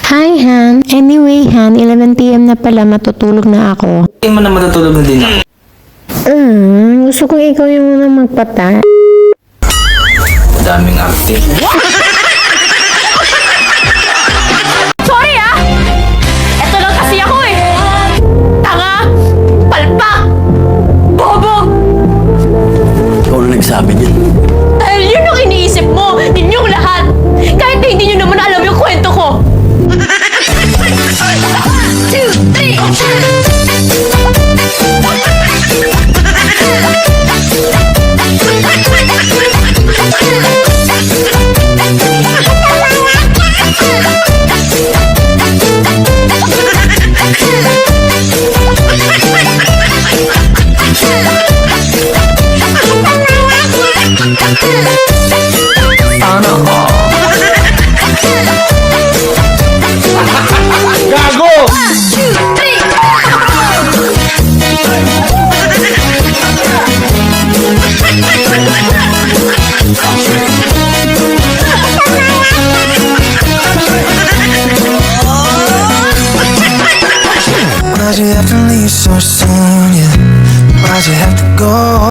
Hi, Han. Anyway, Han, 11 p.m. na pala, matutulog na ako. Hindi mo na matutulog na din ako. Gusto ko ikaw yung unang magpata. Daming acting. Sorry ah! Eto lang kasi ako eh! Tanga! Palpak! Bobo! Ikaw na nagsabi niyan. Dahil yun ang iniisip mo! Ninyong lahat! Kahit na hindi nyo naman alam yung kwento ko! 'Why'd you have to leave so soon, yeah? Why'd you have to go?